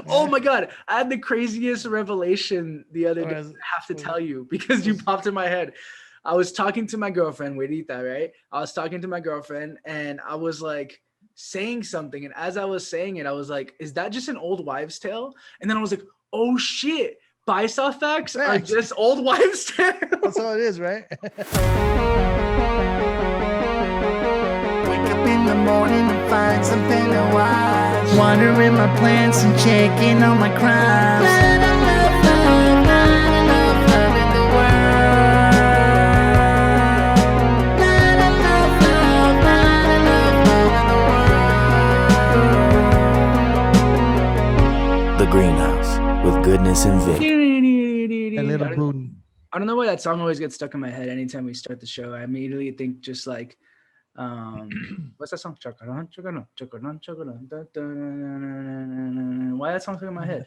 Oh my God. I had the craziest revelation the other day. I have to tell you because you popped in my head. I was talking to my girlfriend, Wedita, right? I was talking to my girlfriend and I was like saying something. And as I was saying it, I was like, is that just an old wives' tale? And then I was like, oh shit. Buy-saw facts are just old wives' tales. That's all it is, right? Wake up in the morning and find something to watch. Wandering my plants and checking on my crimes. Not enough love, not enough love in the world. Not enough love, not enough love in the world. The Greenhouse with Goodness and Vic. A little Putin. I don't know why that song always gets stuck in my head anytime we start the show. I immediately think just like, what's that song? Why that song stuck in my head?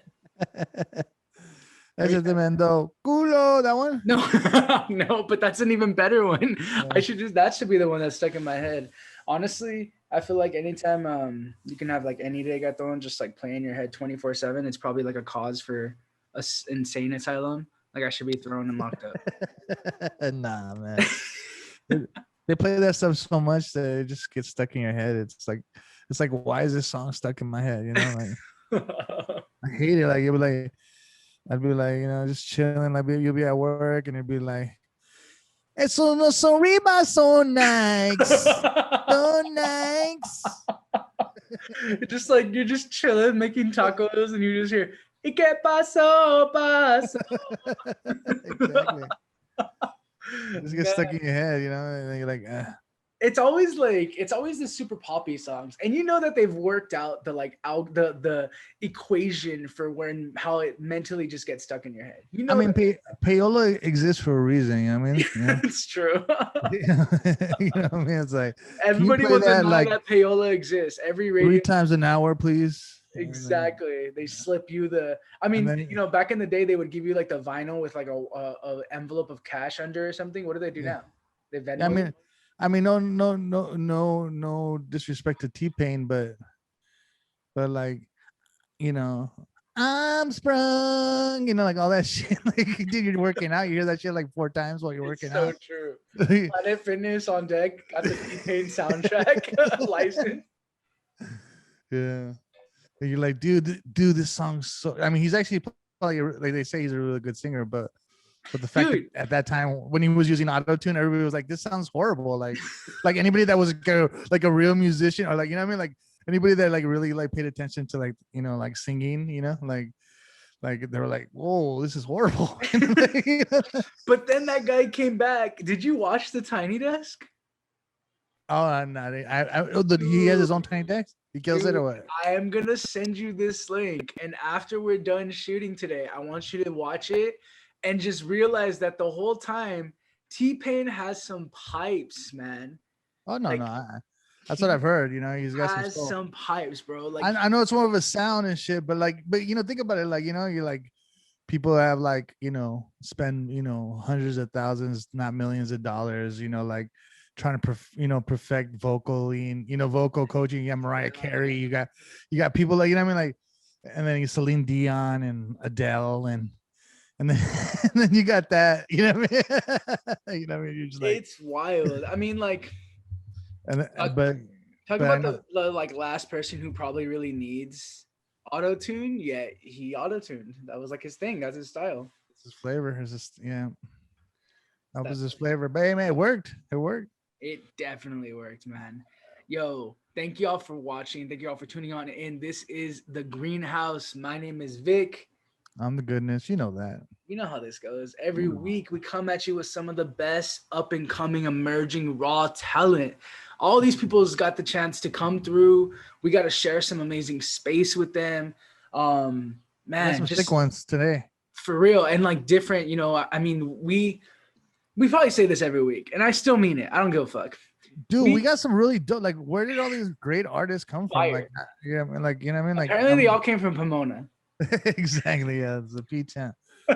That's tremendo culo. That one? No, no, but that's an even better one. Yeah. That should be the one that's stuck in my head. Honestly, I feel like anytime you can have like any reggaeton just like play in your head 24/7, it's probably like a cause for a insane asylum. Like I should be thrown and locked up. Nah, man. They play that stuff so much that it just gets stuck in your head. It's like, why is this song stuck in my head? You know, like I hate it. Like I'd be like, you know, just chilling. Like you'll be at work and it'd be like, "Eso no son riba, son nice, so nice." Just like you're just chilling, making tacos, and you just hear "Y que pasó, pasó." Exactly. It just gets stuck in your head, you know, and then you're like, It's always the super poppy songs, and you know that they've worked out the equation for how it mentally just gets stuck in your head. You know, I mean, payola exists for a reason. You know what I mean? Yeah. It's true. You know what I mean? It's like everybody wants to know that payola exists. Every radio 3 times an hour, please. Exactly. They slip you you know, back in the day, they would give you like the vinyl with like a envelope of cash under or something. What do they do now? They Venmo. I mean, no disrespect to T-Pain, but like, you know, I'm sprung, you know, like all that shit. Like, dude, you're working out, you hear that shit like 4 times while you're working out. So true. Planet Fitness on deck, got the T-Pain soundtrack license. Yeah. And you're like, dude, this song's so. I mean, he's actually probably like they say he's a really good singer, but the fact that at that time when he was using auto-tune, everybody was like, "This sounds horrible." Like anybody that was like a real musician, or like, you know what I mean, like anybody that like really like paid attention to like, you know, like singing, you know, like they were like, "Whoa, this is horrible." But then that guy came back. Did you watch the Tiny Desk? Oh, no, he has his own Tiny Desk. He kills it or what? I am gonna send you this link, and after we're done shooting today, I want you to watch it and just realize that the whole time T-Pain has some pipes, man. Oh no, that's what I've heard. You know, he's got some pipes, bro. Like I know it's more of a sound and shit, but you know, think about it. Like, you know, you're like, people have like, you know, spend, you know, hundreds of thousands, not millions of dollars, you know, like trying to perfect vocally, and, you know, vocal coaching. You got Mariah Carey, you got people like, you know what I mean, like, and then you Celine Dion and Adele and then and then you got that, you know what I mean? You know what I mean? You're just like, it's wild. I mean, like, but talk about the like last person who probably really needs auto-tune. Yeah, he auto-tuned. That was like his thing. That's his style. It's his flavor. It's just, yeah. That was his flavor. But hey, man, it worked. It definitely worked, man. Yo, thank you all for watching. Thank you all for tuning on in. This is The Greenhouse. My name is Vic. I'm the Goodness. You know that. You know how this goes. Every week we come at you with some of the best up and coming emerging raw talent. All these people's got the chance to come through. We got to share some amazing space with them. Man, some sick ones today. For real. And like different, you know, I mean, we probably say this every week, and I still mean it. I don't give a fuck. Dude, we got some really dope. Like, where did all these great artists come from? Fire. Like, yeah, like, you know what I mean? Like, apparently they all came from Pomona. Exactly. Yeah, it's a P-Town.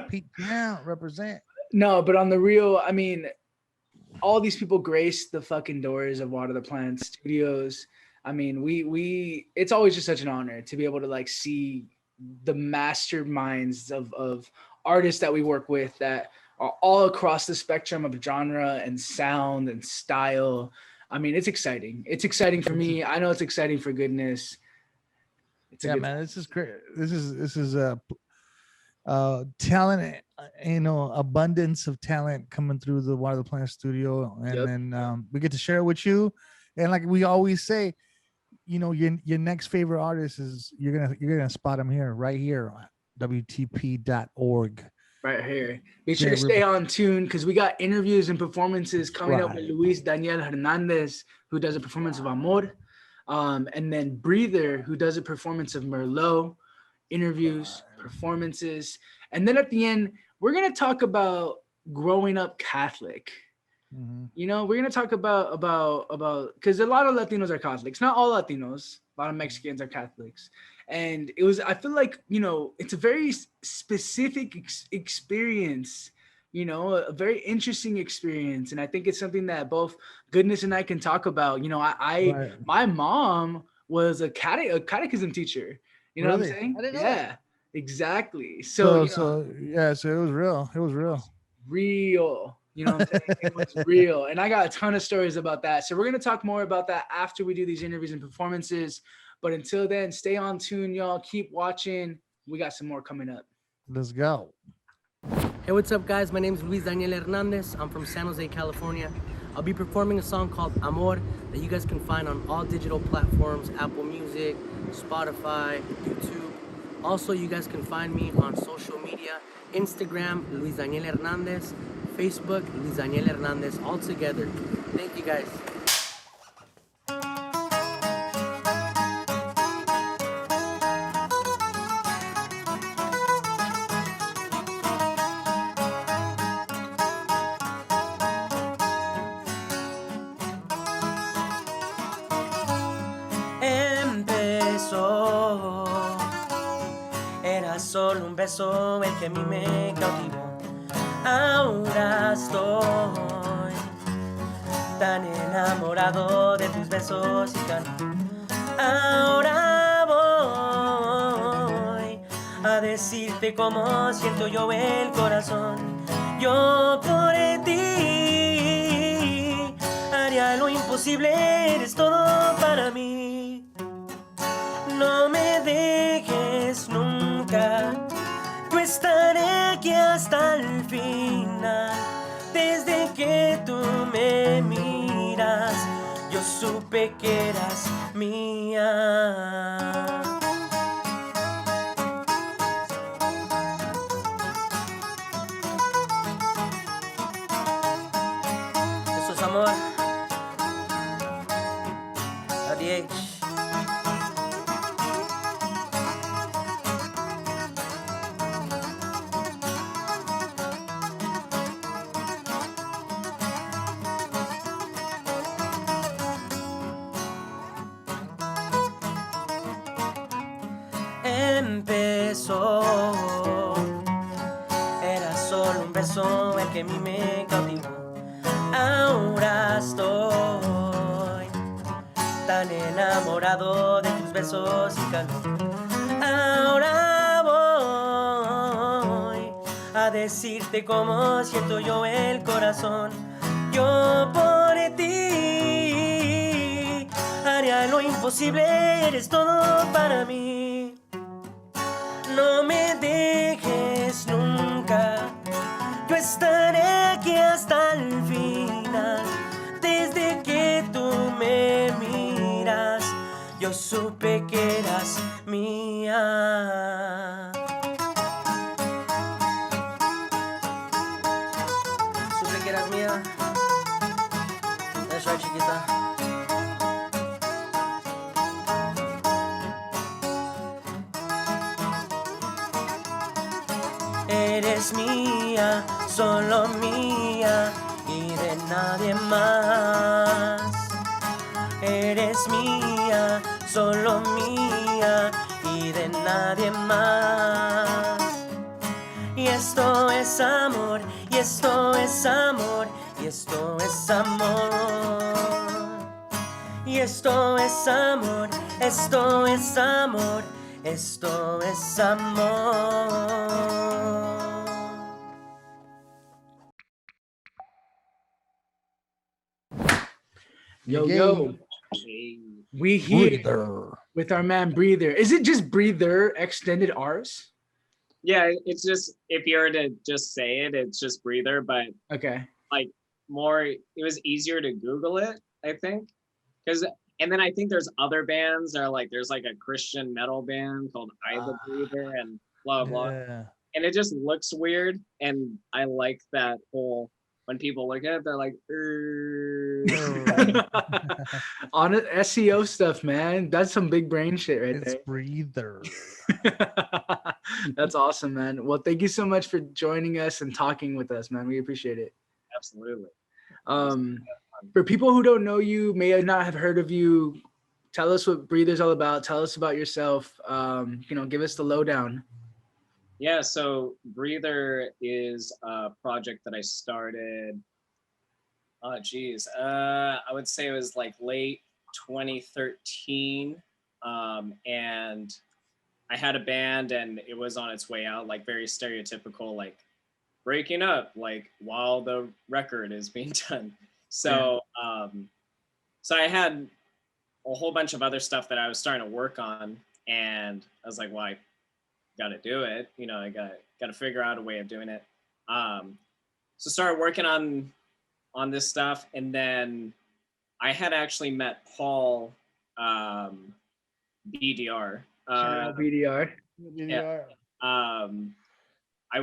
P-Town represent. No, but on the real, I mean, all these people grace the fucking doors of Water the Plant Studios. I mean, we it's always just such an honor to be able to like see the masterminds of artists that we work with that are all across the spectrum of genre and sound and style. I mean, it's exciting. It's exciting for me. I know it's exciting for Goodness. It's yeah, man, this is great. This is talent, abundance of talent coming through the Water the Plant studio, and then we get to share it with you. And like we always say, your next favorite artist is you're gonna spot him right here on WTP.org. Right here. Be sure to stay on tune because we got interviews and performances coming up with Luis Daniel Hernandez, who does a performance of Amor, and then BREATHERRR, who does a performance of MERLOT. Interviews, performances, and then at the end we're going to talk about growing up Catholic. We're going to talk about because a lot of Latinos are Catholics, not all Latinos, a lot of Mexicans are Catholics, and I feel like it's a very specific experience, a very interesting experience, and I think it's something that both Goodness and I can talk about. My mom was a catechism teacher. You know what I'm saying? I didn't know that. Exactly. So it was real. It was real. Real. You know what I'm saying? It was real. And I got a ton of stories about that. So we're going to talk more about that after we do these interviews and performances. But until then, stay on tune, y'all. Keep watching. We got some more coming up. Let's go. Hey, what's up, guys? My name is Luis Daniel Hernandez. I'm from San Jose, California. I'll be performing a song called Amor that you guys can find on all digital platforms, Apple Music, Spotify, YouTube. Also, you guys can find me on social media, Instagram, Luis Daniel Hernandez, Facebook, Luis Daniel Hernandez, all together. Thank you, guys. Era solo un beso el que a mí me cautivó. Ahora estoy tan enamorado de tus besos y canto. Ahora voy a decirte cómo siento yo el corazón. Yo por ti haría lo imposible, eres todo para mí. No me dejes nunca, yo estaré aquí hasta el final. Desde que tú me miras, yo supe que eras mía. Eso es amor. Adiós. Empezó, era solo un beso el que a mí me cautivó. Ahora estoy tan enamorado de tus besos y calor. Ahora voy a decirte cómo siento yo el corazón. Yo por ti haría lo imposible, eres todo para mí. No me dejes nunca, yo estaré aquí hasta el final. Desde que tú me miras, yo supe que eras mía. Supe que eras mía. Eso, chiquita. Eres mía, solo mía y de nadie más. Eres mía, solo mía y de nadie más. Y esto es amor, y esto es amor, y esto es amor. Y esto es amor, esto es amor, Esto es amor. Yo, Yay. yo. We here with our man Breather. Is it just Breather extended R's? Yeah, it's just, if you were to just say it, it's just Breather, but Okay. like more, it was easier to Google it, I think. And then I think there's other bands that are like, there's like a Christian metal band called I the Breather and blah, blah. Yeah. And it just looks weird. And I like that whole, when people look at it, they're like, On it, SEO stuff, man. That's some big brain shit right It's Breather. there. That's awesome, man. Well, thank you so much for joining us and talking with us, man. We appreciate it. Absolutely. For people who don't know you, may not have heard of you, tell us what Breather's all about. Tell us about yourself. Give us the lowdown. Yeah, so Breather is a project that I started, I would say it was like late 2013. And I had a band and it was on its way out, like very stereotypical, like breaking up, like while the record is being done. So, so I had a whole bunch of other stuff that I was starting to work on, and I was like, well, I got to do it. I got to figure out a way of doing it. So started working on this stuff, and then I had actually met Paul, BDR. BDR. Yeah. I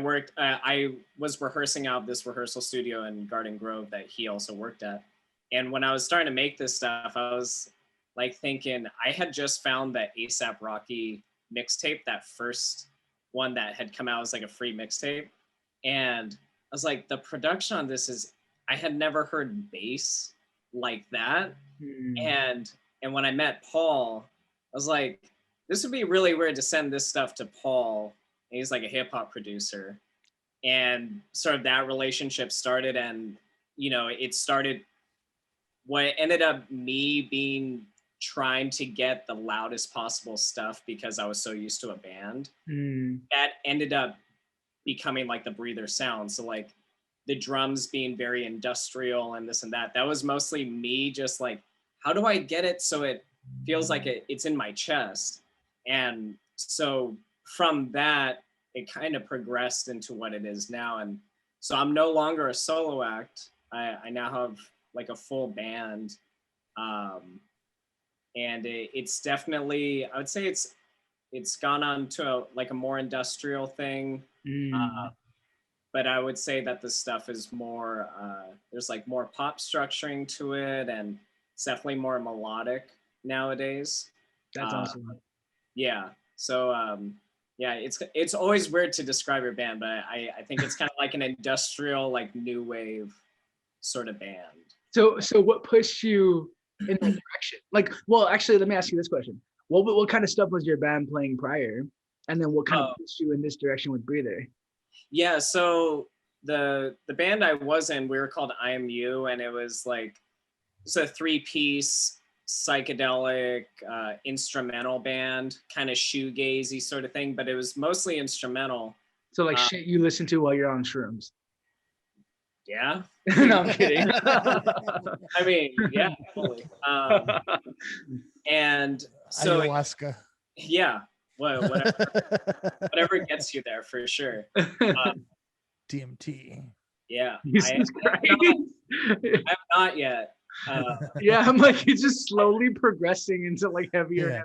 was rehearsing out this rehearsal studio in Garden Grove that he also worked at. And when I was starting to make this stuff, I was like thinking, I had just found that ASAP Rocky mixtape, that first one that had come out as like a free mixtape. And I was like, the production on this is, I had never heard bass like that. And when I met Paul, I was like, this would be really weird to send this stuff to Paul. And he's like a hip hop producer. And sort of that relationship started, and it started what ended up me trying to get the loudest possible stuff because I was so used to a band. That ended up becoming like the Breather sound. So like the drums being very industrial and this and that. That was mostly me just like, how do I get it so it feels like it's in my chest? And so from that, it kind of progressed into what it is now. And so I'm no longer a solo act. I now have like a full band. And it's definitely, I would say it's gone on to like a more industrial thing. But I would say that the stuff is more, there's like more pop structuring to it, and it's definitely more melodic nowadays. That's awesome. Yeah. So yeah, it's always weird to describe your band, but I think it's kind of like an industrial, like new wave sort of band. So what pushed you in that direction? Like, well, actually, let me ask you this question. What kind of stuff was your band playing prior? And then what kind of pushed you in this direction with Breather? Yeah, so the band I was in, we were called I Am You, and it was like, it's a 3-piece psychedelic instrumental band, kind of shoegazy sort of thing, but it was mostly instrumental. So like shit you listen to while you're on shrooms. Yeah. No, I'm kidding. I mean, yeah, totally. And so ayahuasca. Yeah, whatever gets you there for sure. DMT. Yeah, Jesus Christ. I have not yet. Yeah, I'm like, it's just slowly progressing into like heavier.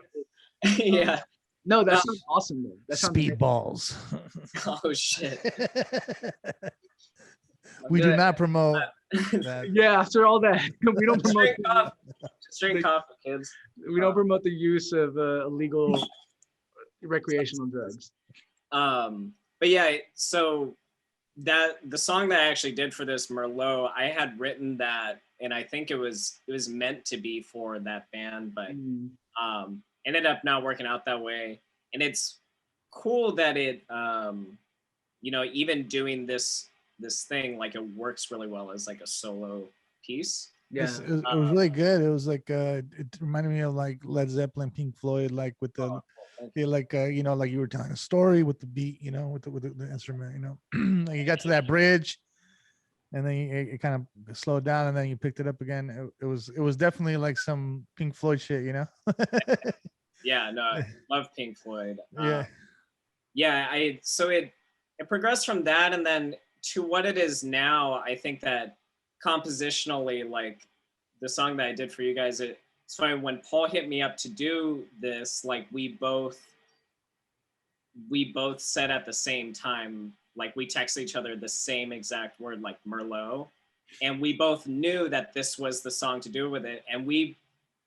Yeah. No, that sounds awesome though. That sounds Speedballs. Oh shit. We do not promote that. Yeah, after all that, we don't promote. Just drink coffee, kids. We don't promote the use of illegal recreational drugs. But yeah, so that the song that I actually did for this Merlot, I had written that, and I think it was meant to be for that band, but ended up not working out that way. And it's cool that it even doing this thing, like it works really well as like a solo piece. Yeah. It was really good. It was like it reminded me of like Led Zeppelin, Pink Floyd, like with the like you know, like you were telling a story with the beat, you know, with the instrument, you know. Like you got to that bridge, and then it kind of slowed down, and then you picked it up again. It was definitely like some Pink Floyd shit, you know. Yeah, no, I love Pink Floyd. Yeah. Yeah, so it progressed from that, and then to what it is now. I think that compositionally, like the song that I did for you guys, it's funny when Paul hit me up to do this, like we both said at the same time, like we texted each other the same exact word, like Merlot, and we both knew that this was the song to do with it, and we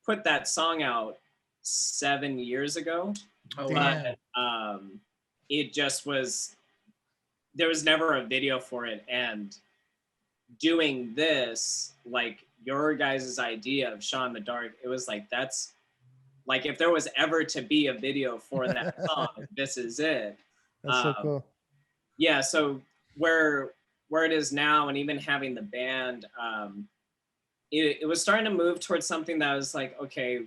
put that song out 7 years ago. Oh, but it just was, there was never a video for it, and doing this, like your guys' idea of Shot in the Dark, it was like, that's like, if there was ever to be a video for that song, this is it. That's so cool. Yeah, so where it is now, and even having the band, it was starting to move towards something that was like, okay,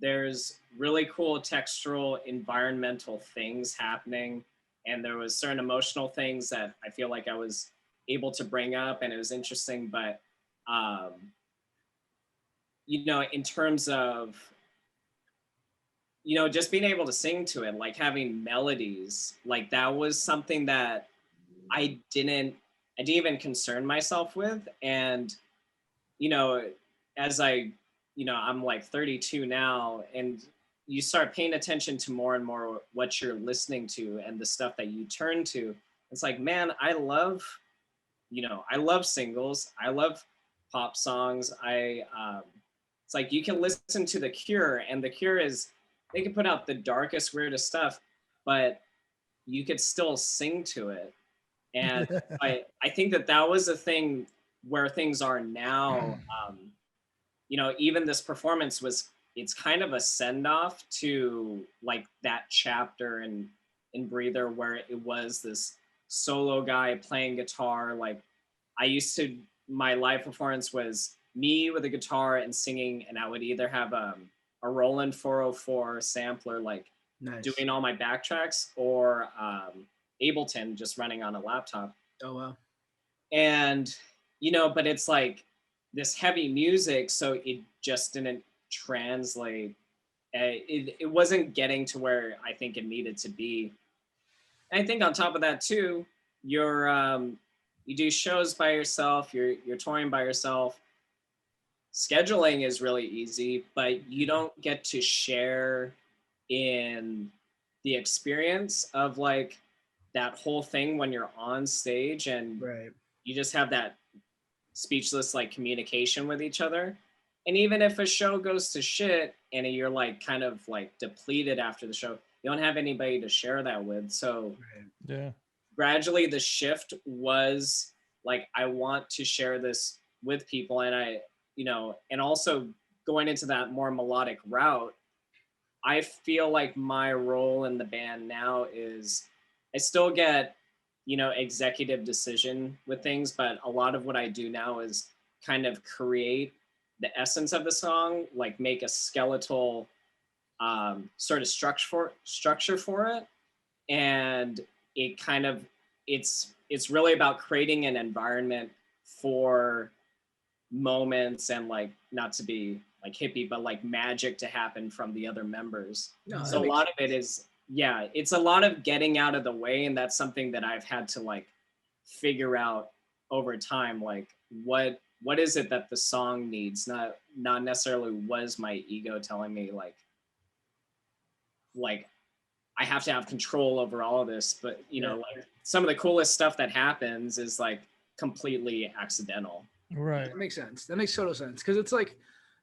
there's really cool textural environmental things happening, and there was certain emotional things that I feel like I was able to bring up, and it was interesting. But you know, in terms of, you know, just being able to sing to it, like having melodies, like that was something that I didn't even concern myself with. And you know, as you know, I'm like 32 now, and you start paying attention to more and more what you're listening to and the stuff that you turn to. It's like, man, I love, you know, I love singles. I love pop songs. It's like you can listen to The Cure, and The Cure is, they can put out the darkest, weirdest stuff, but you could still sing to it. And I think that was a thing where things are now. You know, even this performance it's kind of a send off to like that chapter in Breather, where it was this solo guy playing guitar. Like my live performance was me with a guitar and singing, and I would either have a Roland 404 sampler, like nice. Doing all my backtracks, or Ableton just running on a laptop. Oh, wow. And, you know, but it's like this heavy music, so it just didn't translate. It wasn't getting to where I think it needed to be. And I think on top of that too, you do shows by yourself, you're touring by yourself. Scheduling is really easy, but you don't get to share in the experience of like that whole thing when you're on stage, and you just have that speechless like communication with each other. And even if a show goes to shit and you're like kind of like depleted after the show, you don't have anybody to share that with. So gradually the shift was like, I want to share this with people. And you know, and also going into that more melodic route, I feel like my role in the band now is I still get, you know, executive decision with things, but a lot of what I do now is kind of create the essence of the song, like make a skeletal sort of structure for it. And it kind of, it's really about creating an environment for moments and like, not to be like hippie, but like magic to happen from the other members. No, so a lot of it is, yeah, it's a lot of getting out of the way. And that's something that I've had to like figure out over time. Like what is it that the song needs? Not necessarily was my ego telling me like I have to have control over all of this, but you know, like some of the coolest stuff that happens is like completely accidental. Right. That makes sense. That makes total sense. Cause it's like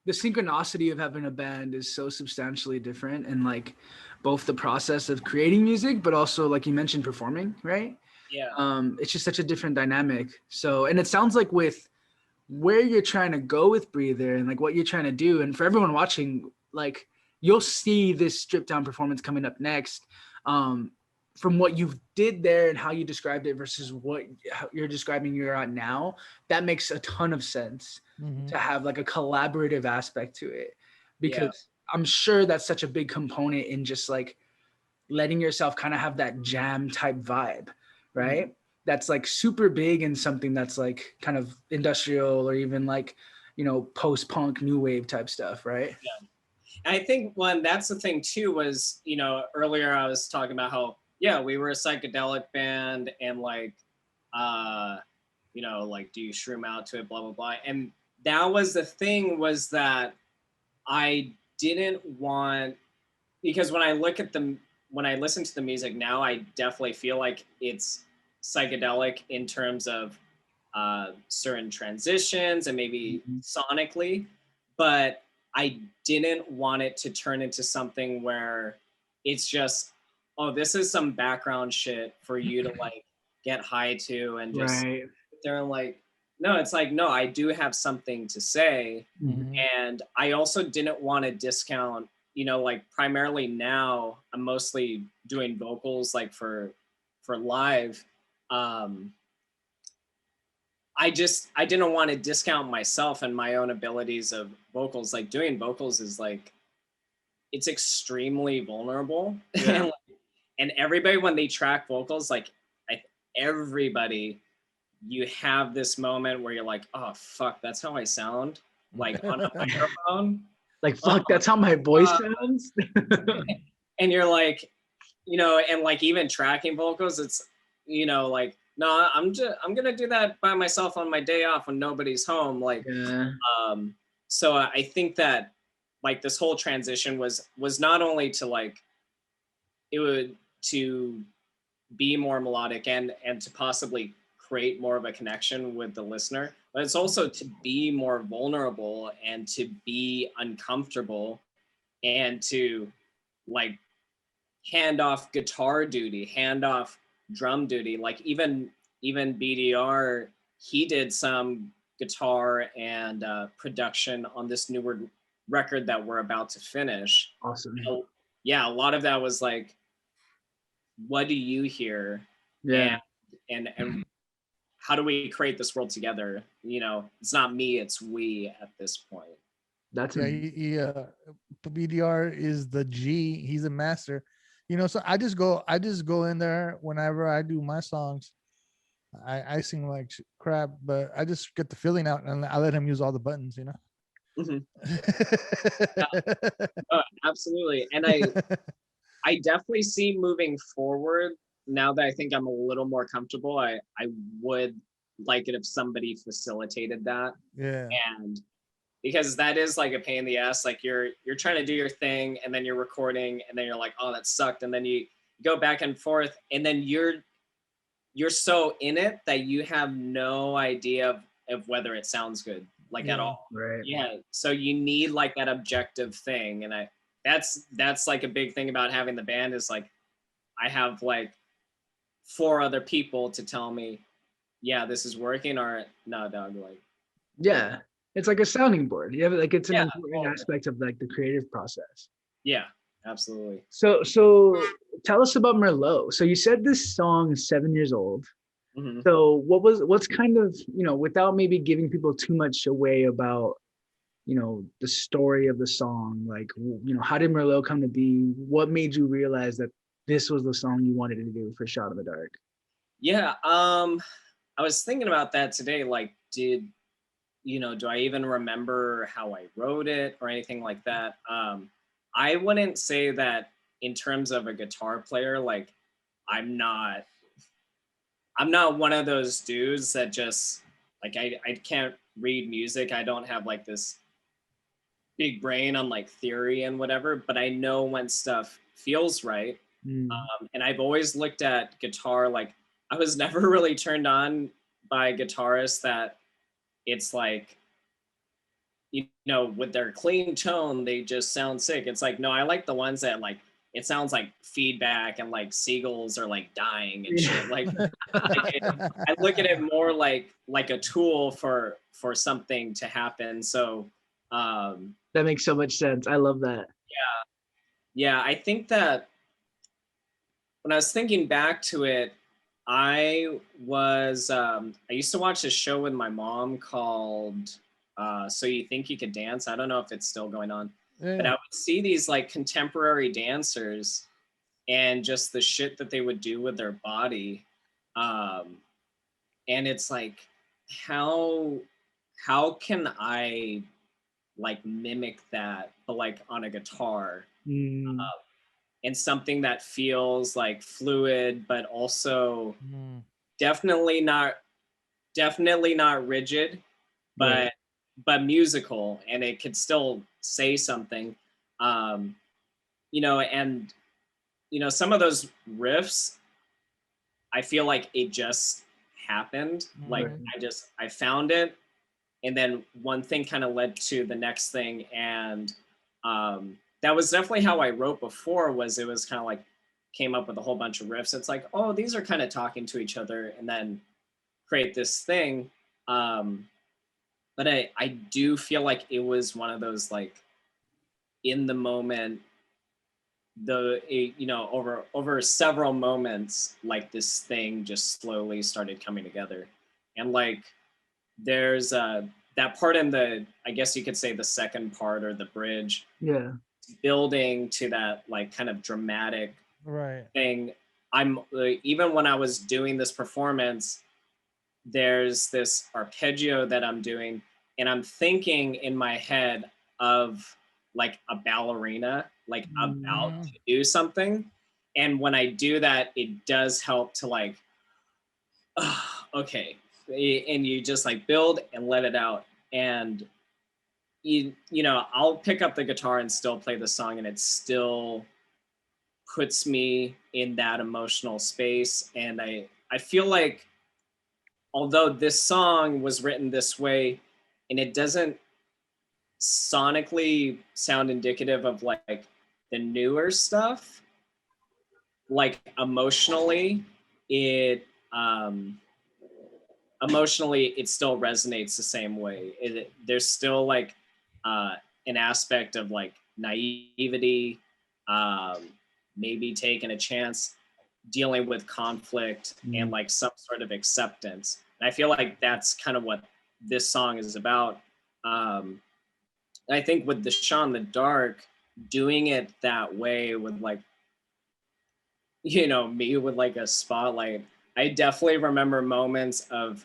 the synchronicity of having a band is so substantially different, and like both the process of creating music, but also like you mentioned performing, right? Yeah. It's just such a different dynamic. So, and it sounds like with where you're trying to go with Breather and like what you're trying to do, and for everyone watching, like you'll see this stripped down performance coming up next. from what you did there and how you described it versus how you're describing you're at now, that makes a ton of sense to have like a collaborative aspect to it, because I'm sure that's such a big component in just like letting yourself kind of have that jam type vibe, right? That's like super big in something that's like kind of industrial or even like, you know, post-punk new wave type stuff, right? Yeah. I think that's the thing too, was, you know, earlier I was talking about how, yeah, we were a psychedelic band and like, you know, like, do you shroom out to it, blah, blah, blah. And that was the thing, was that I didn't want, because when I listen to the music now, I definitely feel like it's psychedelic in terms of certain transitions and maybe sonically, but I didn't want it to turn into something where it's just, oh, this is some background shit for you to like get high to and just sit there and like, no, it's like, no, I do have something to say. And I also didn't want to discount, you know, like primarily now I'm mostly doing vocals like for live. I didn't want to discount myself and my own abilities of vocals. Like doing vocals is like, it's extremely vulnerable. And everybody, when they track vocals, like everybody, you have this moment where you're like, oh fuck, that's how I sound, like on a microphone. Like, fuck, that's how my voice sounds. And you're like, you know, and like even tracking vocals, it's, you know, like, no, I'm gonna do that by myself on my day off when nobody's home. Like, so I think that like this whole transition was not only to like, it would to be more melodic and to possibly create more of a connection with the listener, but it's also to be more vulnerable and to be uncomfortable and to like hand off guitar duty, hand off drum duty. Like even BDR, he did some guitar and production on this newer record that we're about to finish. Awesome. So, yeah, a lot of that was like, what do you hear? And how do we create this world together? You know, it's not me, it's we at this point. That's BDR is the G. He's a master. You know, so I just go in there whenever I do my songs. I sing like crap, but I just get the feeling out and I let him use all the buttons, you know? Absolutely. And I definitely see moving forward, now that I think I'm a little more comfortable, I would like it if somebody facilitated that. Yeah. And because that is like a pain in the ass. Like you're trying to do your thing and then you're recording and then you're like, oh, that sucked. And then you go back and forth and then you're so in it that you have no idea of whether it sounds good, like at all. Right. Yeah. So you need like that objective thing. And that's like a big thing about having the band, is like, I have like 4 other people to tell me, yeah, this is working, or no, dog, like. Yeah. It's like a sounding board. You have like, it's an important aspect of like the creative process. Yeah, absolutely. So tell us about Merlot. So you said this song is 7 years old. So what's kind of, you know, without maybe giving people too much away about, you know, the story of the song, like, you know, how did Merlot come to be? What made you realize that this was the song you wanted to do for Shot in the Dark? Yeah, I was thinking about that today. Like, do I even remember how I wrote it or anything like that? I wouldn't say that in terms of a guitar player, like I'm not one of those dudes that just like, I can't read music. I don't have like this big brain on like theory and whatever, but I know when stuff feels right. And I've always looked at guitar, like I was never really turned on by guitarists that it's like, you know, with their clean tone, they just sound sick. It's like, no, I like the ones that like, it sounds like feedback and like seagulls are like dying and shit. Like, I look at it more like a tool for something to happen. So that makes so much sense. I love that. Yeah. I think that when I was thinking back to it, I used to watch a show with my mom called So You Think You Could Dance. I don't know if it's still going on, but I would see these like contemporary dancers and just the shit that they would do with their body. And it's like, how can I like mimic that, but like on a guitar? And something that feels like fluid, but also definitely not rigid, but musical, and it could still say something. You know, and you know, some of those riffs, I feel like it just happened. Like I found it, and then one thing kind of led to the next thing, and that was definitely how I wrote before. Was it was kind of like came up with a whole bunch of riffs. It's like, oh, these are kind of talking to each other, and then create this thing. But I do feel like it was one of those like in the moment, you know, over several moments, like this thing just slowly started coming together. And like there's that part in the, I guess you could say the second part or the bridge, building to that like kind of dramatic thing. I'm even when I was doing this performance, there's this arpeggio that I'm doing, and I'm thinking in my head of like a ballerina, like about to do something. And when I do that, it does help to like, okay. And you just like build and let it out. And you know, I'll pick up the guitar and still play the song, and it still puts me in that emotional space. And I feel like, although this song was written this way, and it doesn't sonically sound indicative of like the newer stuff, like emotionally it still resonates the same way. There's still like an aspect of like naivety, maybe taking a chance, dealing with conflict, and like some sort of acceptance. And I feel like that's kind of what this song is about. I think with the Shot in the Dark, doing it that way with like, you know, me with like a spotlight, I definitely remember moments of,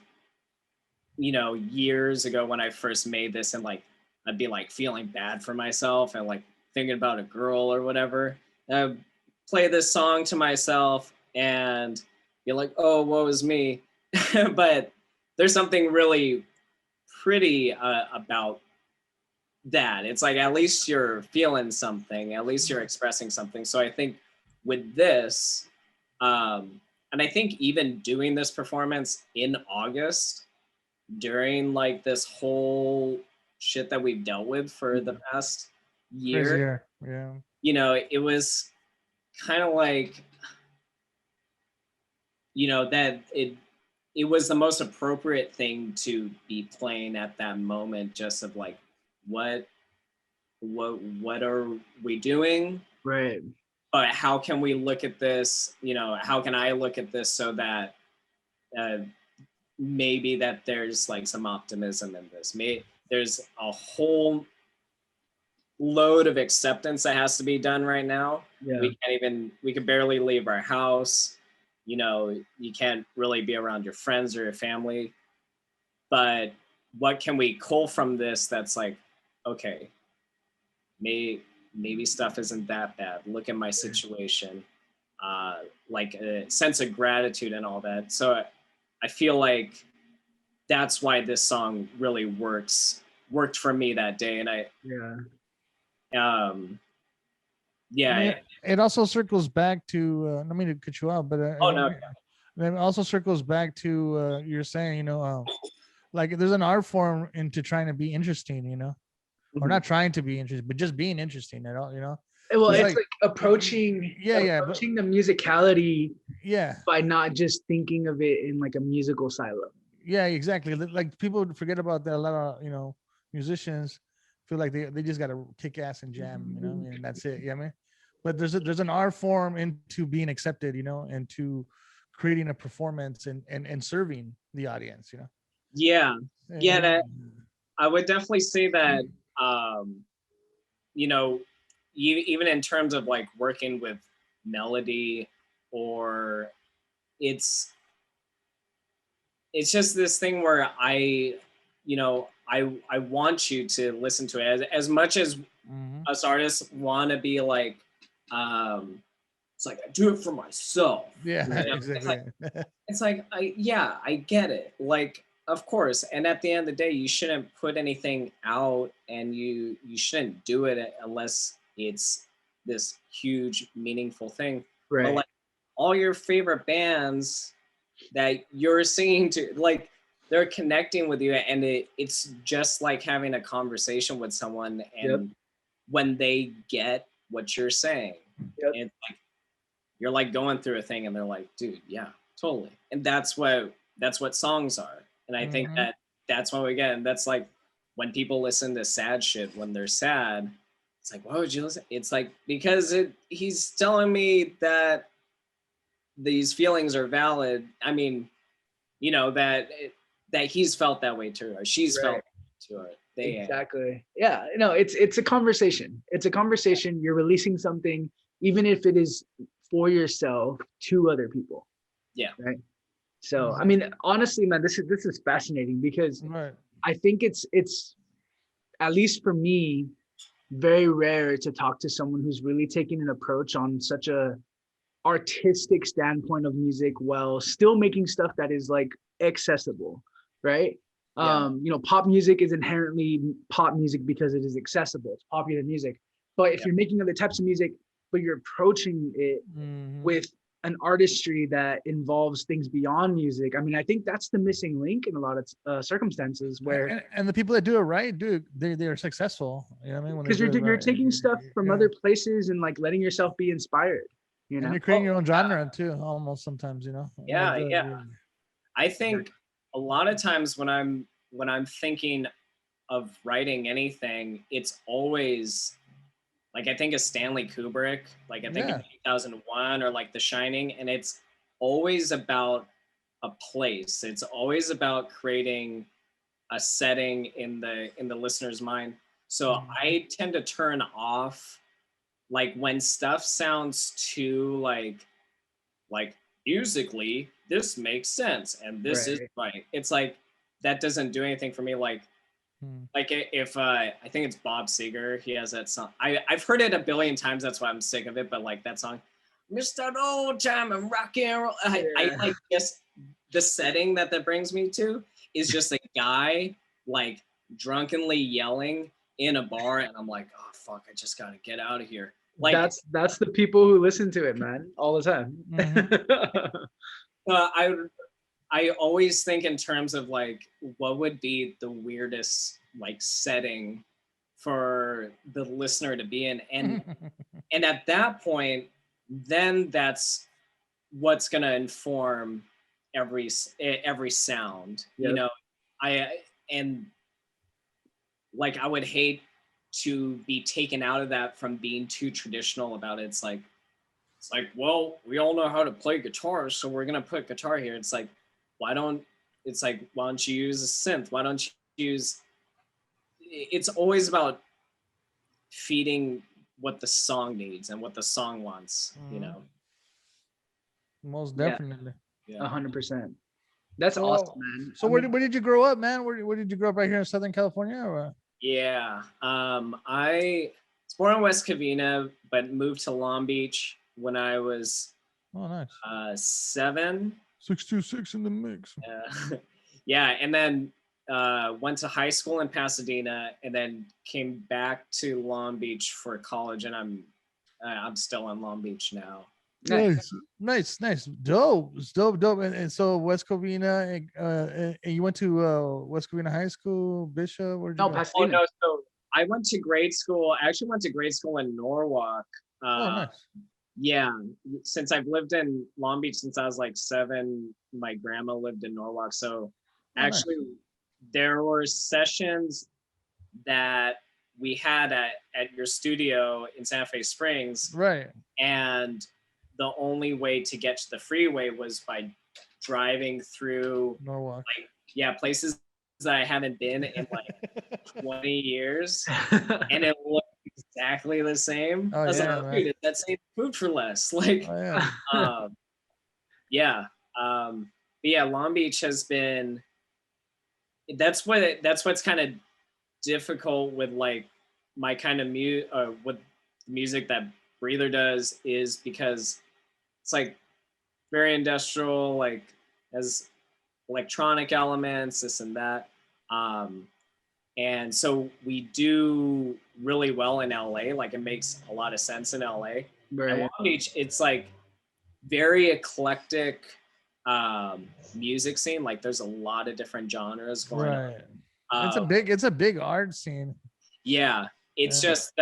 you know, years ago when I first made this, and like I'd be like feeling bad for myself and like thinking about a girl or whatever. And I'd play this song to myself and be like, oh, woe is me. But there's something really pretty about that. It's like, at least you're feeling something, at least you're expressing something. So I think with this, and I think even doing this performance in August during like this whole shit that we've dealt with for the past year, you know, it was kind of like, you know, that it was the most appropriate thing to be playing at that moment, just of like, what are we doing? Right. But how can we look at this? You know, how can I look at this so that maybe that there's like some optimism in this? There's a whole load of acceptance that has to be done right now. We can barely leave our house. You know, you can't really be around your friends or your family. But what can we cull from this that's like, okay, maybe stuff isn't that bad. Look at my situation, like a sense of gratitude and all that. So I feel like that's why this song really worked for me that day. And it also circles back to, I don't mean to cut you out, but it also circles back to you're saying, you know, like there's an art form into trying to be interesting, you know, or not trying to be interesting, but just being interesting at all, you know. Well, it's like approaching the musicality by not just thinking of it in like a musical silo. Yeah, exactly. Like people forget about that. A lot of, you know, musicians feel like they just got to kick ass and jam, you know, and that's it. Yeah, man. but there's an art form into being accepted, and to creating a performance and serving the audience, Yeah, yeah. And- That I would definitely say that. You know, even in terms of like working with melody, or it's just this thing where I want you to listen to it as much as us artists want to be like, it's like I do it for myself. yeah, Exactly. exactly. It's like I get it. Like, of course. And at the end of the day, you shouldn't put anything out, and you shouldn't do it unless it's this huge meaningful thing. Right. But like all your favorite bands that you're singing to, like, they're connecting with you, and it's just like having a conversation with someone, and when they get what you're saying, it's like you're like going through a thing, and they're like, dude, yeah, totally. And that's what songs are. And I think that's what we get. And that's like when people listen to sad shit when they're sad, it's like, why would you listen? It's like, because he's telling me that these feelings are valid. I mean, that he's felt that way too, or she's felt that way too, or they exactly. Yeah, no, it's a conversation. It's a conversation. You're releasing something, even if it is for yourself, to other people. Yeah. Right. So I mean, honestly, man, this is fascinating, because I think it's at least for me, very rare to talk to someone who's really taking an approach on such a artistic standpoint of music, while still making stuff that is like accessible, right? Pop music is inherently pop music because it is accessible. It's popular music. But if you're making other types of music, but you're approaching it with an artistry that involves things beyond music, I mean, I think that's the missing link in a lot of circumstances where. And the people that do it right, they are successful. You know what I mean? Because you're taking stuff from other places and like letting yourself be inspired. And you're creating your own genre too, almost sometimes. Yeah. I think a lot of times when I'm thinking of writing anything, it's always like, I think of Stanley Kubrick, like I think of 2001, or like The Shining, and it's always about a place. It's always about creating a setting in the listener's mind. So I tend to turn off, like, when stuff sounds too like musically, this makes sense and this is right. It's like that doesn't do anything for me. Like if I think it's Bob Seger, he has that song. I've heard it a billion times, that's why I'm sick of it. But like that song, Mr. Old Time and Rock and Roll, I like just the setting that brings me to is just a guy like drunkenly yelling in a bar, and I'm like, oh fuck, I just gotta get out of here. Like that's the people who listen to it, man, all the time. I always think in terms of like, what would be the weirdest like setting for the listener to be in, and at that point, then that's what's gonna inform every sound. I would hate to be taken out of that from being too traditional about it. It's like, well, we all know how to play guitar, so we're gonna put guitar here. It's like, why don't you use a synth? Why don't you use? It's always about feeding what the song needs and what the song wants. Most definitely. 100%. That's awesome, man. So where did you grow up, man? Where did you grow up? Right here in Southern California, or? Yeah, I was born in West Covina, but moved to Long Beach when I was 7. 626 in the mix. Yeah, and then went to high school in Pasadena, and then came back to Long Beach for college, and I'm still in Long Beach now. Nice, dope. It's dope. And so West Covina, and you went to West Covina High School, Bishop, or Pasadena. Oh no, so I went to grade school. I actually went to grade school in Norwalk. Nice. Yeah, since I've lived in Long Beach since I was like 7, my grandma lived in Norwalk. So actually, there were sessions that we had at your studio in Santa Fe Springs. Right. And the only way to get to the freeway was by driving through Norwalk. like, yeah, places that I haven't been in like 20 years. And it looked exactly the same. Oh, I was yeah, like, man. dude, that's same food for less. Like, Oh, yeah. yeah. But yeah, Long Beach has been, that's what's kind of difficult with like my kind of with music that Breather does, is because it's like very industrial, like has electronic elements, this and that. And so we do really well in LA. Like it makes a lot of sense in LA. Right. And Long Beach, it's like very eclectic music scene. Like there's a lot of different genres going Right. on. It's a big art scene. Yeah. It's just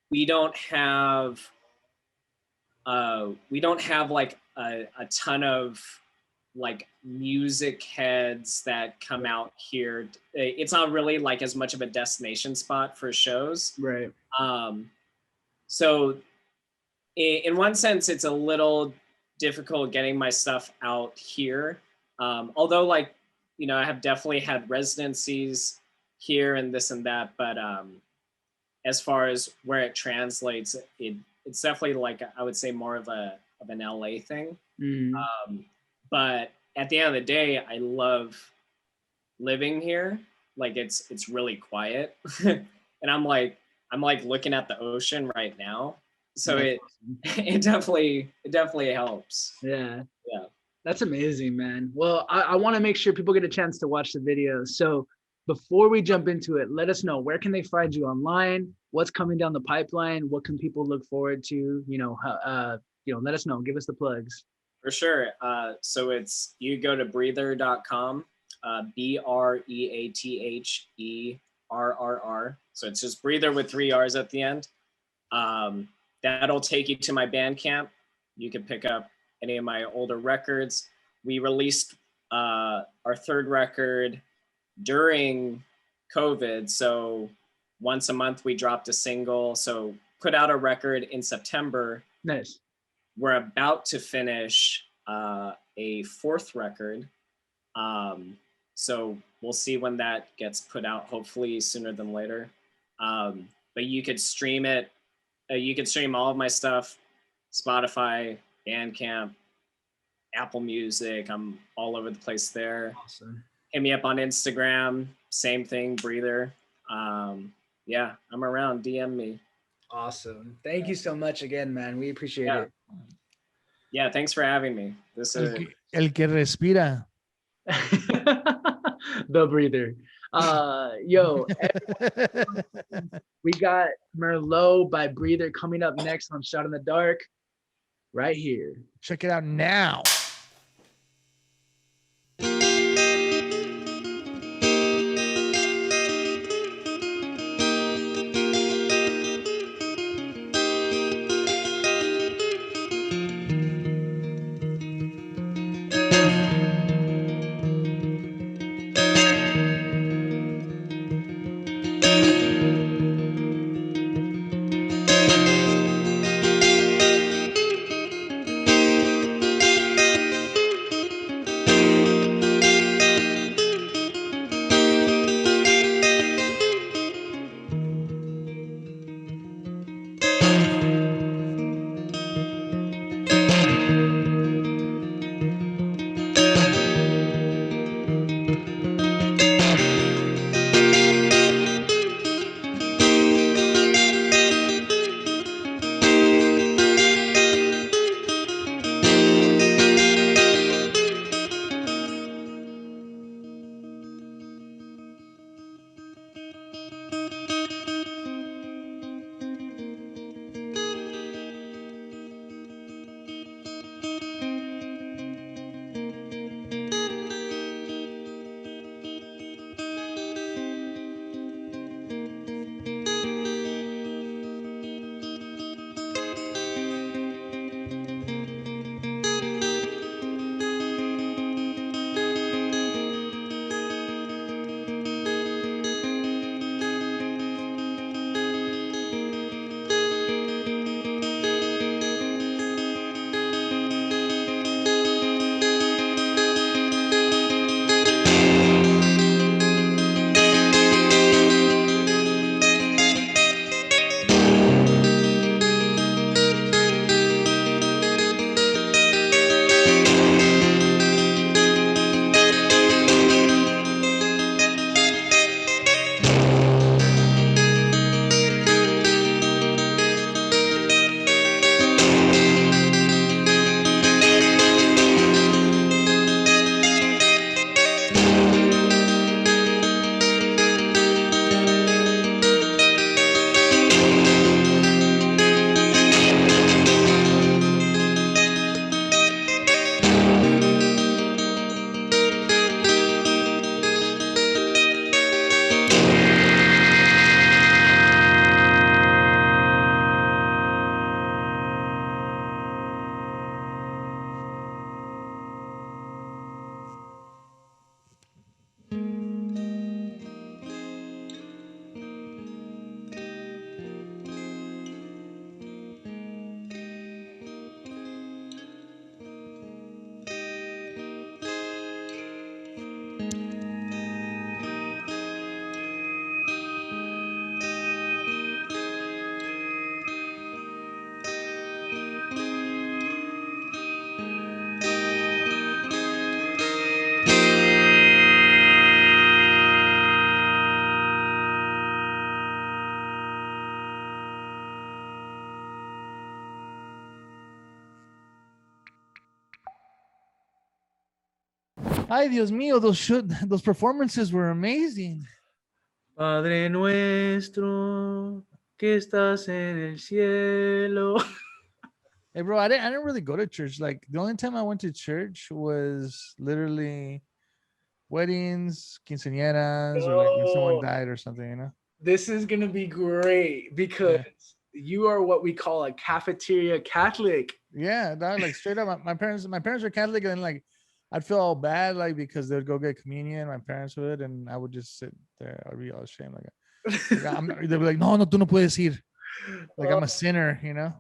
we don't have like a ton of like music heads that come out here. It's not really like as much of a destination spot for shows. Right. So in one sense, it's a little difficult getting my stuff out here. Although like, you know, I have definitely had residencies here and this and that, but as far as where it translates, it's definitely like, I would say more of an LA thing. But at the end of the day, I love living here. Like it's really quiet. And I'm like looking at the ocean right now. So it definitely helps. Yeah. That's amazing, man. Well, I want to make sure people get a chance to watch the video. So before we jump into it, let us know, where can they find you online? What's coming down the pipeline? What can people look forward to? Let us know. Give us the plugs. For sure. So you go to breatherr.com, BREATHERRR. So it's just Breather with 3 R's at the end. That'll take you to my Bandcamp. You can pick up any of my older records. We released our 3rd record during COVID. So once a month we dropped a single. So put out a record in September. Nice. We're about to finish a 4th record. So we'll see when that gets put out, hopefully sooner than later. But you could stream it. You could stream all of my stuff, Spotify, Bandcamp, Apple Music. I'm all over the place there. Awesome. Hit me up on Instagram. Same thing, Breather. Yeah, I'm around. DM me. Awesome. Thank you so much again, man. We appreciate it. Yeah, thanks for having me. El que respira. The Breather. Yo, we got Merlot by Breather coming up next on Shot in the Dark right here. Check it out now. Ay, Dios mío, those performances were amazing. Padre nuestro que estás en el cielo. Hey, bro, I didn't really go to church. Like the only time I went to church was literally weddings, quinceañeras, or like when someone Yo, died or something, you know? this is gonna be great because Yeah. you are what we call a cafeteria Catholic. Yeah, dog, like straight up. My parents were Catholic, and then like I'd feel all bad, like because they'd go get communion. My parents would, and I would just sit there. I'd be all ashamed, like I'm not, they'd be like, no, tú no puedes ir. Like I'm a sinner, you know.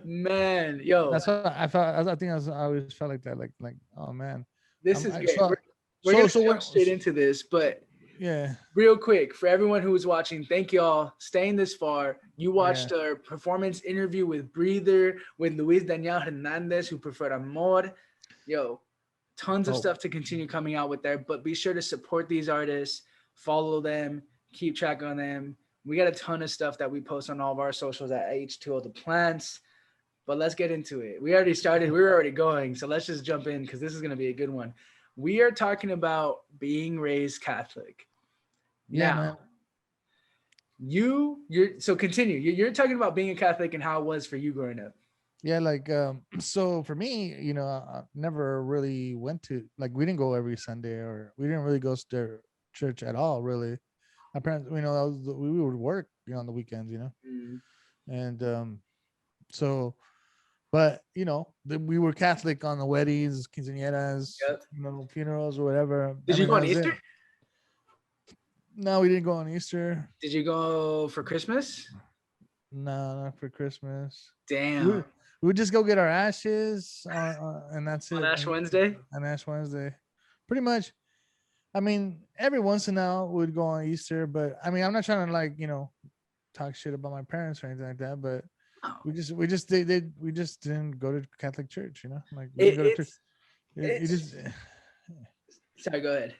Man, yo, That's what I felt. I think I always felt like that. Like oh man. this is great. We're gonna jump straight into this, but yeah. real quick for everyone who was watching, thank y'all staying this far. You watched our performance interview with Breather with Luis Daniel Hernandez, who preferred Amor. Yo, tons of stuff to continue coming out with there, but be sure to support these artists, follow them, keep track on them. We got a ton of stuff that we post on all of our socials at H2O The Plants. But let's get into it. We already started. We were already going. So let's just jump in because this is going to be a good one. We are talking about being raised Catholic. Yeah, Now, man. you're so continue. You're talking about being a Catholic and how it was for you growing up. Yeah, like so for me, you know, I never really went to, like, we didn't go every Sunday, or we didn't really go to church at all, really. My parents, you know, we would work, you know, on the weekends, you know. And so, but you know, we were Catholic on the weddings, quinceañeras, you know, funerals or whatever. Did you go on Easter? No, we didn't go on Easter. Did you go for Christmas? No, not for Christmas. Damn. We would just go get our ashes, and that's it. On Ash Wednesday? On Ash Wednesday. Pretty much. I mean, every once in a while we'd go on Easter, but I mean, I'm not trying to, like, you know, talk shit about my parents or anything like that, but we just didn't go to Catholic church, you know? Like, we didn't go to church. It just Sorry, go ahead.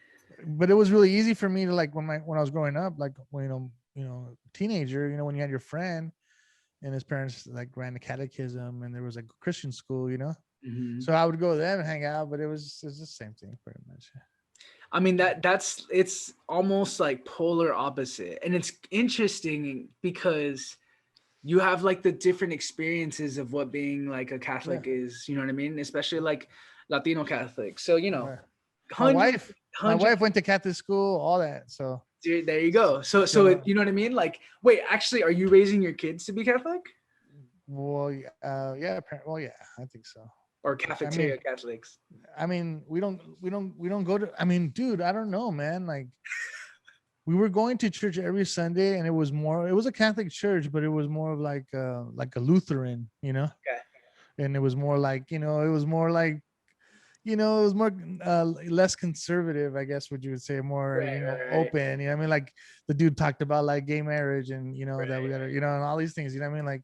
But it was really easy for me to, like, when I was growing up, like, when you know, teenager, you know, when you had your friend and his parents like ran the catechism and there was like a Christian school, you know, so I would go there and hang out, but it's the same thing pretty much. I mean, it's almost like polar opposite, and it's interesting because you have like the different experiences of what being like a Catholic is, you know what I mean? Especially like Latino Catholic. So, you know, my wife went to Catholic school, all that. So dude, there you go. So you know what I mean? Like, wait, actually, are you raising your kids to be Catholic? Well, yeah, well, yeah, I think so. Or cafeteria Catholics? I mean, we don't go to, I mean, dude, I don't know, man. Like, we were going to church every Sunday, and it was a Catholic church, but it was more of like a Lutheran, you know? Okay. And it was more like, you know, it was more less conservative, I guess, what you would say, more open, you know what I mean? Like, the dude talked about like gay marriage and, you know, that we gotta, you know, and all these things, you know what I mean? Like,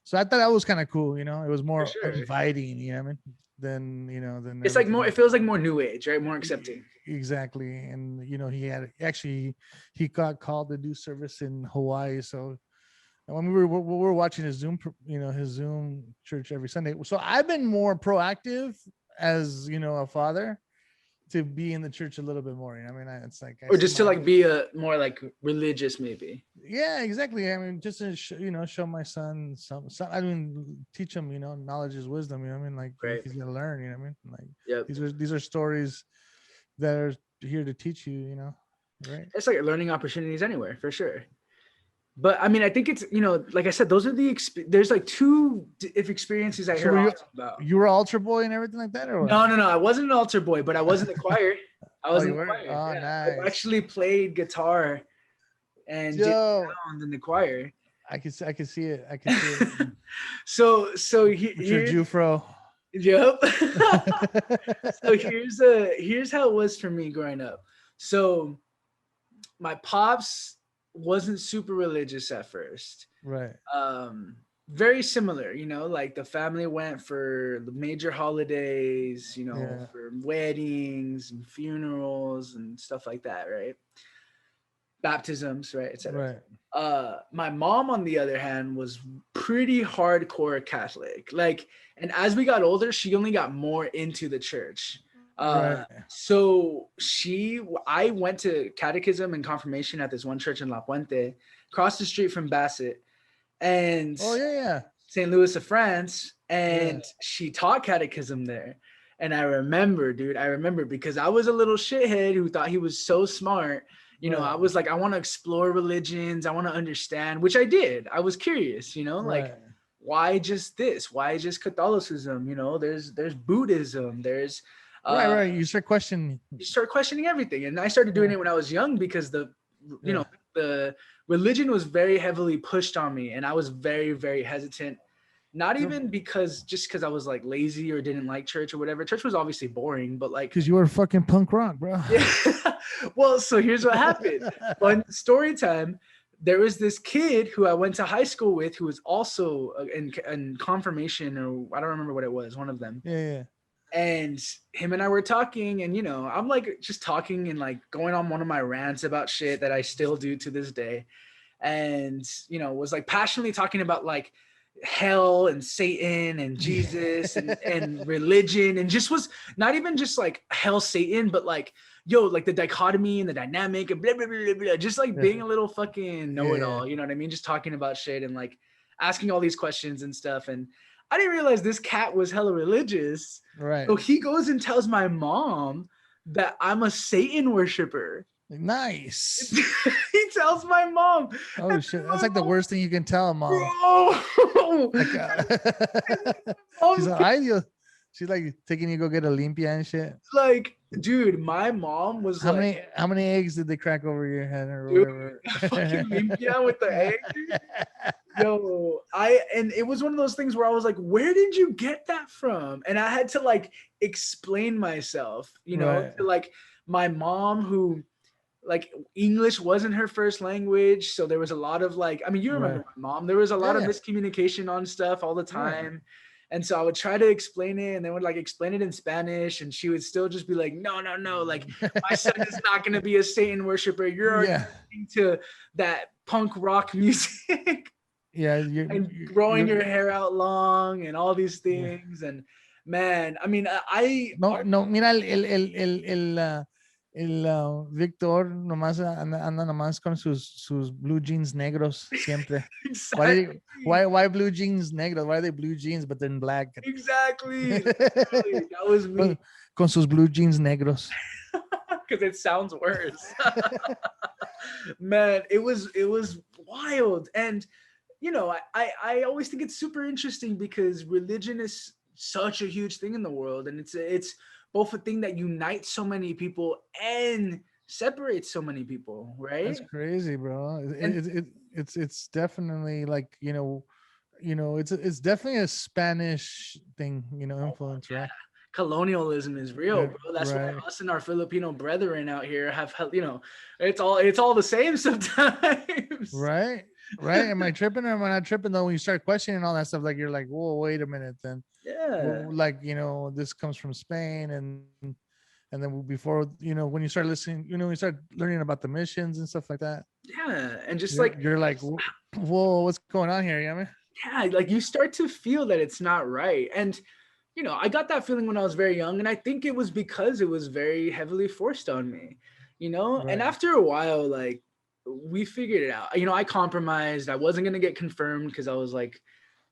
so I thought that was kind of cool, you know? It was more inviting, you know what I mean? Than, you know, than it's like more, it feels like more new age, right? More accepting. Exactly. And, you know, he got called to do service in Hawaii. So when we were watching his Zoom church every Sunday. So I've been more proactive as, you know, a father, to be in the church a little bit more. You know, I mean, it's like, or just to like be a more like religious, maybe. Yeah, exactly. I mean, just to show my son some. I mean, teach him, you know, knowledge is wisdom. You know what I mean? Like, he's gonna learn. You know what I mean? Like, these are stories that are here to teach you. You know, right? It's like learning opportunities anywhere, for sure. But I mean, I think it's, you know, like I said, those are there's like two experiences I hear about. You were altar boy and everything like that, or what? No, I wasn't an altar boy, but I was in the choir. I was in the choir. Oh, nice. I actually played guitar and did sound in the choir. I can see it. I can see it. So here's Jufro. Yep. So here's how it was for me growing up. So my pops wasn't super religious at first. Right. Very similar, you know, like the family went for the major holidays, you know, for weddings and funerals and stuff like that, right? baptisms, right, etc. Right. My mom, on the other hand, was pretty hardcore Catholic. Like, and as we got older, she only got more into the church. Right. So I went to catechism and confirmation at this one church in La Puente, across the street from Bassett, and Oh yeah. St. Louis of France, and Yeah. she taught catechism there. And I remember, dude, because I was a little shithead who thought he was so smart. You know, I was like, I want to explore religions. I want to understand, which I did. I was curious, you know, like, why just this? Why just Catholicism? You know, there's Buddhism. There's right. You start questioning everything. And I started doing it when I was young because the religion was very heavily pushed on me, and I was very, very hesitant. Not even because I was like lazy or didn't like church or whatever. Church was obviously boring, but like, because you were fucking punk rock, bro. Yeah. Well, so here's what happened. Fun story time. There was this kid who I went to high school with who was also in confirmation, or I don't remember what it was, one of them. Yeah. And him and I were talking, and, you know, I'm like just talking and like going on one of my rants about shit that I still do to this day. And, you know, was like passionately talking about like hell and Satan and Jesus and religion, and just was not even just like hell, Satan, but like, yo, like the dichotomy and the dynamic and blah, blah, blah, blah, just like being a little fucking know-it-all, you know what I mean? Just talking about shit and like asking all these questions and stuff. And I didn't realize this cat was hella religious. Right. So he goes and tells my mom that I'm a Satan worshiper. Nice. He tells my mom. Oh shit, that's like the worst thing you can tell, mom. Bro. She's like, she's like taking you to go get Olympia and shit. Like, dude, my mom was how many eggs did they crack over your head or whatever? Fucking Olympia with the egg, dude. Yo, and it was one of those things where I was like, where did you get that from? And I had to like explain myself, you know, to like my mom, who like English wasn't her first language. So there was a lot of like, I mean, you remember my mom, there was a lot of miscommunication on stuff all the time. And so I would try to explain it, and then would like explain it in Spanish, and she would still just be like, no, like my son is not going to be a Satan worshiper. You're listening to that punk rock music. And growing your hair out long and all these things. And man, I mean, mira, el Victor nomás anda nomás con sus blue jeans negros siempre. Exactly. Why blue jeans negros? Why are they blue jeans but they're in black? Exactly. That was me. Con sus blue jeans negros. Because it sounds worse. Man, it was wild. And you know, I always think it's super interesting because religion is such a huge thing in the world, and it's both a thing that unites so many people and separates so many people, right? That's crazy, bro. It's definitely like, you know, it's definitely a Spanish thing, you know, influence, right? Colonialism is real, bro. That's why us and our Filipino brethren out here have, you know, it's all the same sometimes. Right. Am I tripping or am I not tripping though? When you start questioning all that stuff, like you're like, whoa, wait a minute, then. Yeah. Like, you know, this comes from Spain, and then before, you know, when you start listening, you know, you start learning about the missions and stuff like that. Yeah, and just you're like, whoa, what's going on here? You know what I mean? Yeah, like you start to feel that it's not right. And you know, I got that feeling when I was very young, and I think it was because it was very heavily forced on me, you know. And after a while, like, we figured it out. You know, I compromised. I wasn't gonna get confirmed because I was like,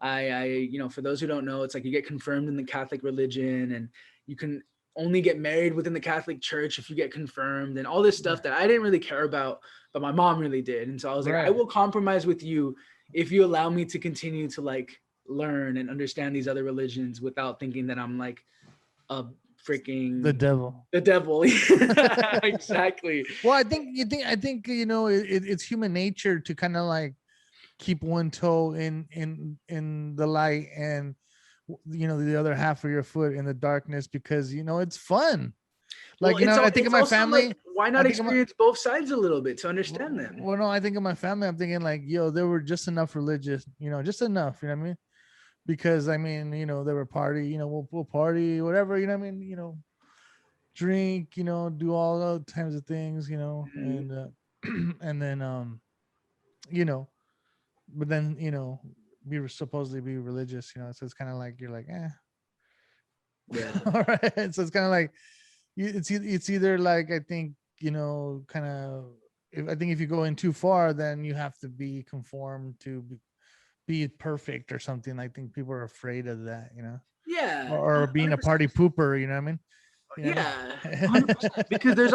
I you know, for those who don't know, it's like you get confirmed in the Catholic religion, and you can only get married within the Catholic Church if you get confirmed, and all this stuff that I didn't really care about, but my mom really did. And so I was like, I will compromise with you if you allow me to continue to like learn and understand these other religions without thinking that I'm like a freaking the devil. Exactly. Well, I think you know, it's human nature to kind of like keep one toe in the light and, you know, the other half of your foot in the darkness, because, you know, it's fun. Like, well, you know, I think of my family. Like, why not experience both sides a little bit to understand them? Well, no, I think of my family. I'm thinking like, yo, they were just enough religious, you know, just enough. You know what I mean? Because I mean, you know, they were party. You know, we'll party, whatever. You know what I mean? You know, drink. You know, do all those kinds of things. You know, and And then you know, but then be supposedly be religious, so it's kind of like you're like, Yeah. all right. So it's kind of like it's either like, I think, kind of, I think if you go in too far, then you have to be conformed to be perfect or something. I think people are afraid of that, Yeah. or being a 100%. party pooper, you know what I mean? Yeah, 100%. Because there's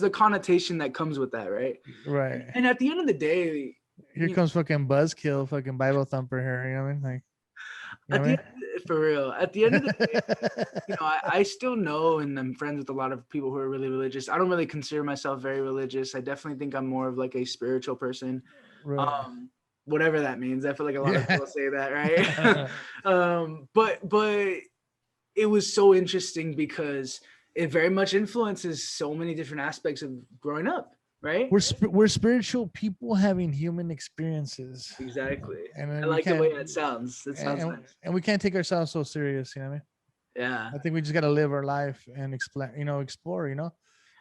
the connotation that comes with that, right? Right. And at the end of the day, Here comes fucking Buzzkill, fucking Bible thumper here, you know what I mean? Like, at the end, for real, at the end of the day, I still know and I'm friends with a lot of people who are really religious. I don't really consider myself very religious. I definitely think I'm more of like a spiritual person. right. Whatever that means. I feel like a lot of people say that, right? But it was so interesting because it very much influences so many different aspects of growing up, right? We're spiritual people having human experiences. Exactly. And I then like the way that sounds. It sounds and, nice. and we can't take ourselves so serious, you know what I mean? Yeah. I think we just got to live our life and explain, explore,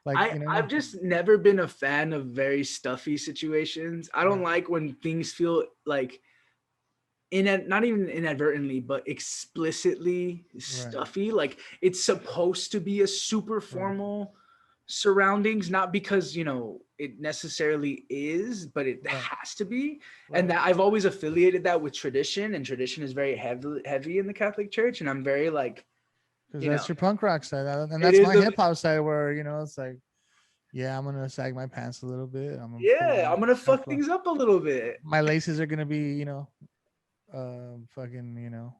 like, I've just never been a fan of very stuffy situations. I don't like when things feel like not even inadvertently, but explicitly stuffy. Like it's supposed to be a super formal surroundings, not because it necessarily is, but it has to be. And that I've always affiliated that with tradition, and tradition is very heavy in the Catholic Church, and I'm very like, because that's your punk rock side, and that's my hip hop side, where it's like, yeah, I'm gonna sag my pants a little bit. I'm gonna fuck things up a little bit. My laces are gonna be, fucking,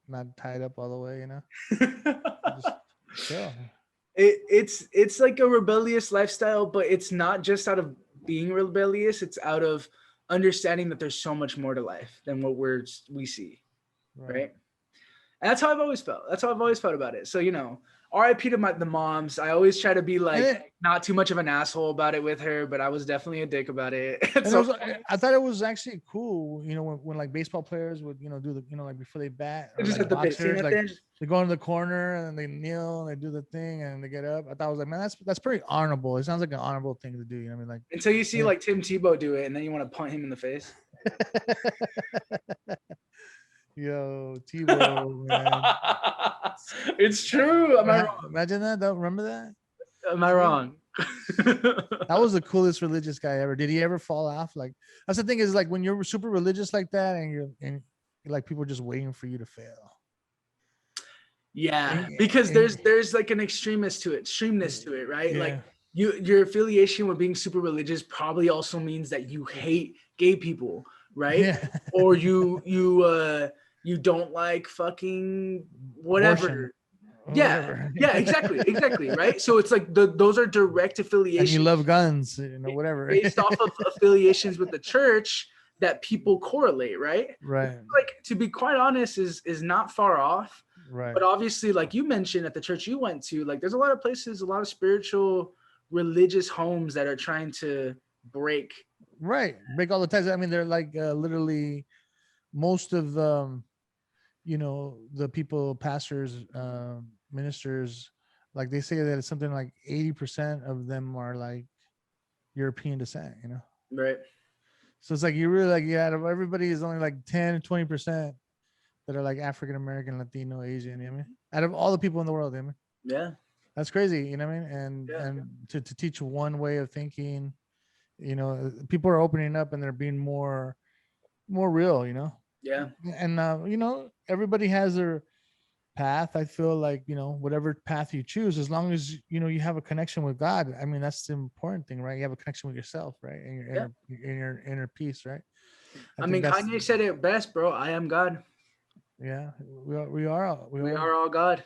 not tied up all the way, Just chill. It's like a rebellious lifestyle, but it's not just out of being rebellious. It's out of understanding that there's so much more to life than what we see, right? And that's how I've always felt. That's how I've always felt about it. So, RIP to the moms. I always try to be like not too much of an asshole about it with her, but I was definitely a dick about it. So, I thought it was actually cool, when like baseball players would, do the, like before they bat, or just like the boxers, like they go in the corner and they kneel and they do the thing and they get up. I thought, I was like, man, that's pretty honorable. It sounds like an honorable thing to do. You know what I mean? Like, until you see like Tim Tebow do it, and then you want to punt him in the face. Yo, Tebow, man. It's true. Am I wrong? Imagine that. Don't remember that? Am I wrong? That was the coolest religious guy ever. Did he ever fall off? Like, that's the thing, is like when you're super religious like that, and you're like, people are just waiting for you to fail. Yeah, because there's like an extremeness to it, right? Yeah. Like your affiliation with being super religious probably also means that you hate gay people, right? Yeah. Or you don't like fucking whatever. Abortion. Yeah, exactly, right? So it's like those are direct affiliations. And you love guns, whatever. Based off of affiliations with the church that people correlate, right? Right. Like, to be quite honest, is not far off. Right. But obviously, like you mentioned, at the church you went to, like there's a lot of places, a lot of spiritual, religious homes that are trying to break all the ties. I mean, they're like literally most of the people, pastors, ministers, like they say that it's something like 80% of them are like European descent, Right. So it's like, you really like, out of everybody is only like 10 to 20% that are like African American, Latino, Asian, you know what I mean? Out of all the people in the world, you know what I mean? Yeah. That's crazy, you know what I mean? And to teach one way of thinking, people are opening up and they're being more real, Yeah. And everybody has their path. I feel like, whatever path you choose, as long as you have a connection with God, I mean, that's the important thing, right? You have a connection with yourself, right? And your inner peace, right? I mean, Kanye said it best, bro. I am God. Yeah, we are all God.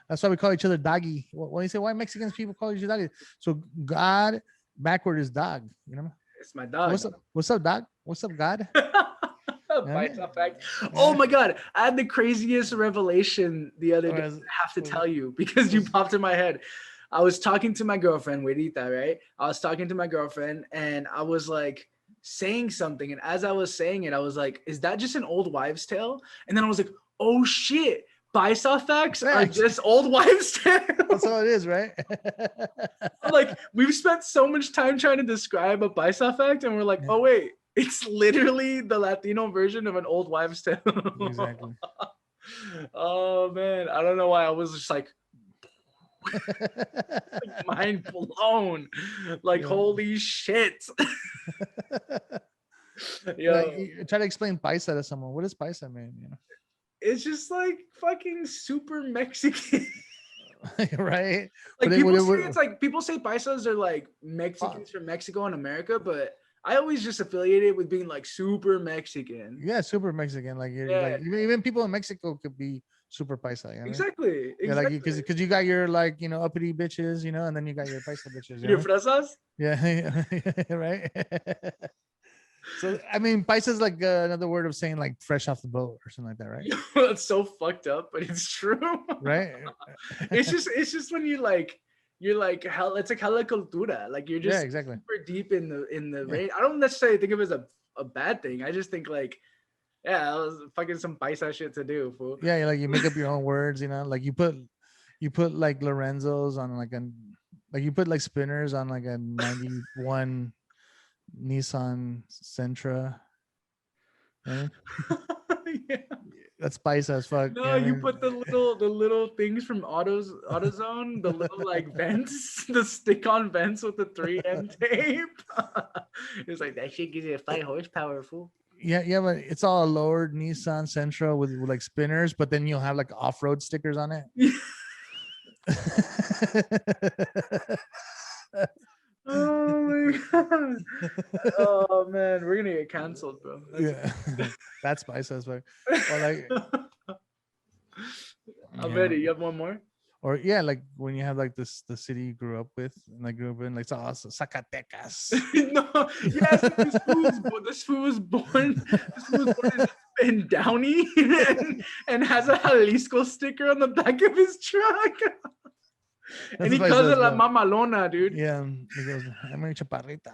That's why we call each other doggy. When you say, why Mexicans people call each other doggy? So God backward is dog, It's my dog. What's up, dog? What's up, God? Oh my God, I had the craziest revelation the other day. I have to tell you, because you popped in my head. I was talking to my girlfriend, Wedita, right? I was talking to my girlfriend and I was like saying something. And as I was saying it, I was like, is that just an old wives' tale? And then I was like, oh shit, Paisa facts are just old wives' tales. That's all it is, right? Like, we've spent so much time trying to describe a Paisa fact, and we're like, oh wait, it's literally the Latino version of an old wives' tale. Exactly. Oh man, I don't know why I was just like mind blown. Like, holy shit. Like, try to explain paisa to someone. What does paisa mean? You know, it's just like fucking super Mexican. right? Like, people say paisas are like Mexicans from Mexico and America, but I always just affiliate it with being like super Mexican. Yeah, super Mexican. Like, like even people in Mexico could be super paisa. You know? Exactly. Yeah, like because you got your like uppity bitches, and then you got your paisa bitches. Your fresas. Yeah, right. So I mean, paisa is like another word of saying like fresh off the boat or something like that, right? That's so fucked up, but it's true. Right. It's just when you're like hell. It's like hella cultura. Like, you're just exactly super deep in the rain. I don't necessarily think of it as a bad thing. I just think like, yeah, it was fucking some paisa shit to do, fool. Yeah, like you make up your own words, like you put like Lorenzos on like you put like spinners on like a 91 Nissan Sentra. Right? Yeah. That's paisa as fuck. No, you put the little things from AutoZone, the little like vents, the stick-on vents with the 3M tape. It's like, that shit gives you 5 horsepower, fool. Yeah, but it's all a lowered Nissan Sentra with like spinners, but then you'll have like off-road stickers on it. Oh my god! Oh man, we're gonna get canceled, bro. That's paisa as fuck. Or like, I'm ready. You have one more? Or like when you have like the city you grew up with, and like grew up in, like Zacatecas. No, yes, this fool was born in Downey and has a Jalisco sticker on the back of his truck. And he calls it La Mamalona, dude. Yeah, he goes, I'm a chaparrita.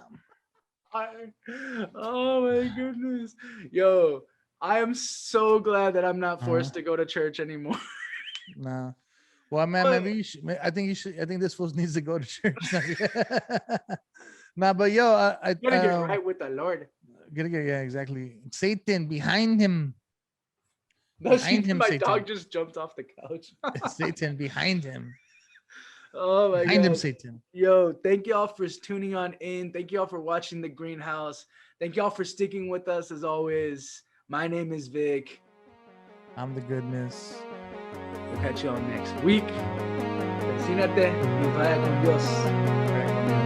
Oh my goodness. Yo, I am so glad that I'm not forced to go to church anymore. Nah. Well, man, maybe you should. I think you should. I think this fool needs to go to church. Nah, but yo, I gotta get right with the Lord. Yeah, exactly. Satan behind him. Behind him, my Satan. Dog just jumped off the couch. Satan behind him. Oh my god. Behind him, Satan. Yo, thank y'all for tuning on in. Thank y'all for watching the Greenhouse. Thank y'all for sticking with us as always. My name is Vic. I'm the goodness. We'll catch y'all next week. Persínate y vaya con Dios.